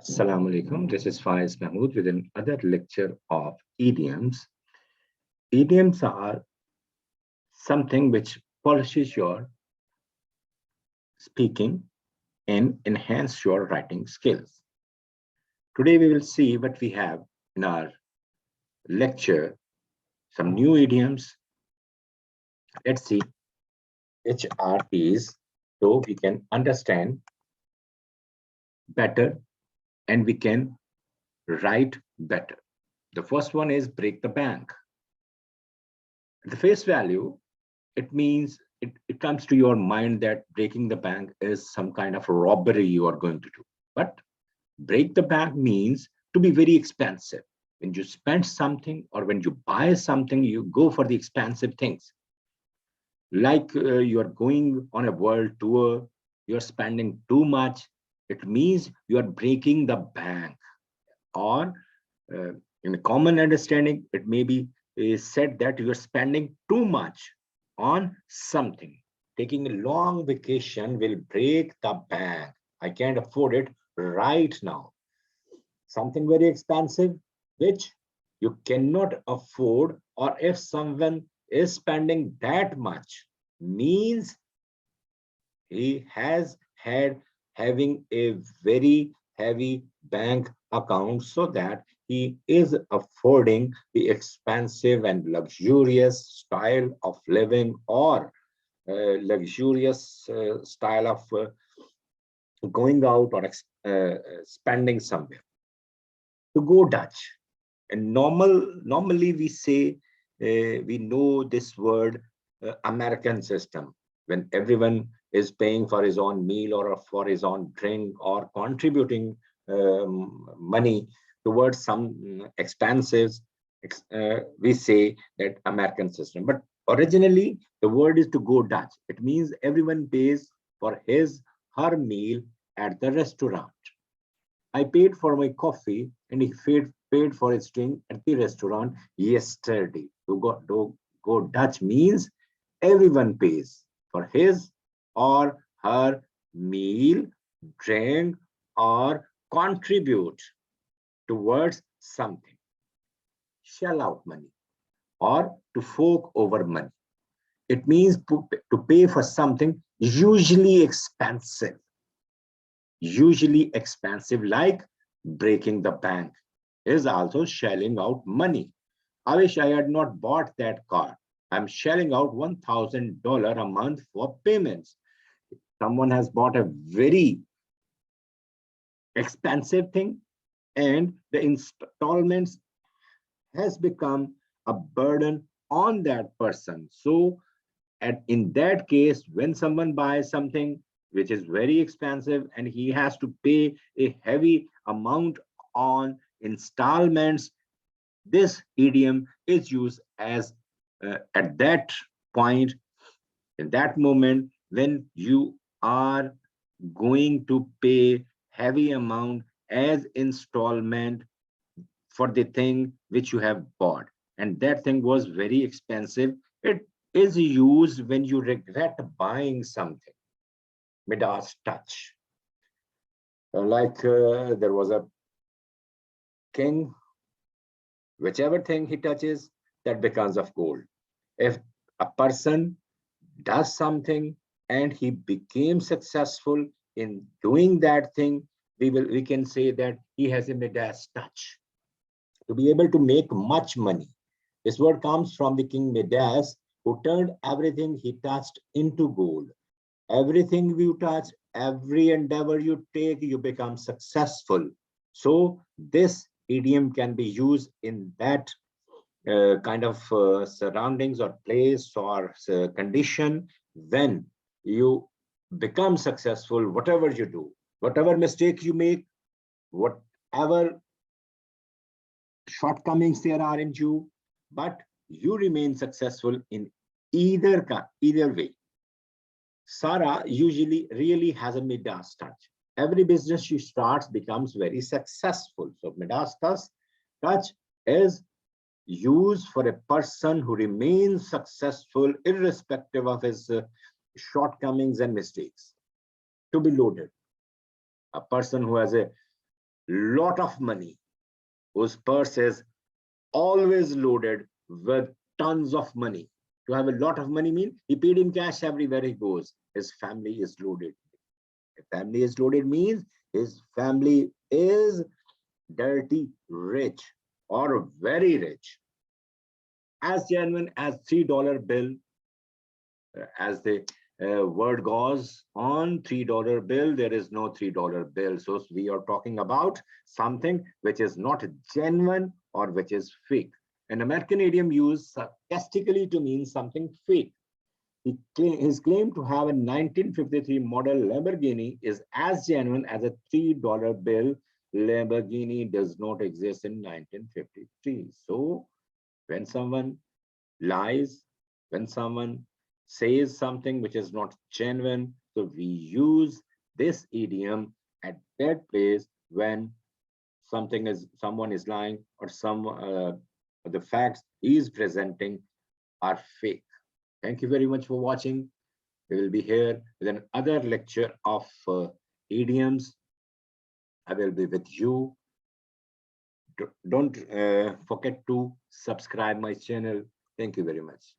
Assalamu alaikum. This is Faiz Mahmood with another lecture of idioms. Idioms are something which polishes your speaking and enhance your writing skills. Today we will see what we have in our lecture, some new idioms. Let's see which are these so we can understand better and we can write better. The first one is break the bank. The face value, it means it comes to your mind that breaking the bank is some kind of robbery you are going to do. But break the bank means to be very expensive. When you spend something or when you buy something, you go for the expensive things. Like you are going on a world tour, you're spending too much. It means you are breaking the bank. Or in a common understanding, it may be said that you are spending too much on something. Taking a long vacation will break the bank. I can't afford it right now. Something very expensive, which you cannot afford, or if someone is spending that much, means he has had having a very heavy bank account so that he is affording the expensive and luxurious style of living or luxurious style of going out or spending somewhere. To go Dutch. And normally we say, we know this word American system, when everyone is paying for his own meal or for his own drink or contributing money towards some expenses, we say that American system. But originally, the word is to go Dutch. It means everyone pays for his, her meal at the restaurant. I paid for my coffee and he paid for his drink at the restaurant yesterday. To go Dutch means everyone pays for his or her meal, drink, or contribute towards something. Shell out money or to fork over money. It means to pay for something usually expensive, like breaking the bank is also shelling out money. I wish I had not bought that car. I'm shelling out $1,000 a month for payments. Someone has bought a very expensive thing and the installments has become a burden on that person. So in that case, when someone buys something which is very expensive and he has to pay a heavy amount on installments, this idiom is used as at that point, in that moment, when you are going to pay heavy amount as installment for the thing which you have bought, and that thing was very expensive. It is used when you regret buying something. Midas touch. Like there was a king, whichever thing he touches, that becomes of gold. If a person does something and he became successful in doing that thing, we can say that he has a Midas touch. To be able to make much money. This word comes from the king Midas, who turned everything he touched into gold. Everything you touch, every endeavor you take, you become successful. So this idiom can be used in that kind of surroundings or place or condition when you become successful, whatever you do, whatever mistake you make, whatever shortcomings there are in you, but you remain successful in either way. Sarah usually really has a Midas touch. Every business she starts becomes very successful. So Midas touch is used for a person who remains successful irrespective of his shortcomings and mistakes. To be loaded. A person who has a lot of money, whose purse is always loaded with tons of money. To have a lot of money means he paid in cash everywhere he goes. His family is loaded. If family is loaded means his family is dirty rich or very rich. As genuine as $3 bill, as the word goes on, $3 bill, there is no $3 bill. So we are talking about something which is not genuine or which is fake. An American idiom used sarcastically to mean something fake. His claim to have a 1953 model Lamborghini is as genuine as a $3 bill. Lamborghini does not exist in 1953. So when someone lies, when someone says something which is not genuine, so we use this idiom at that place when someone is lying, or the facts he is presenting are fake. Thank you very much for watching. We will be here with another lecture of idioms. I will be with you. Don't forget to subscribe my channel. Thank you very much.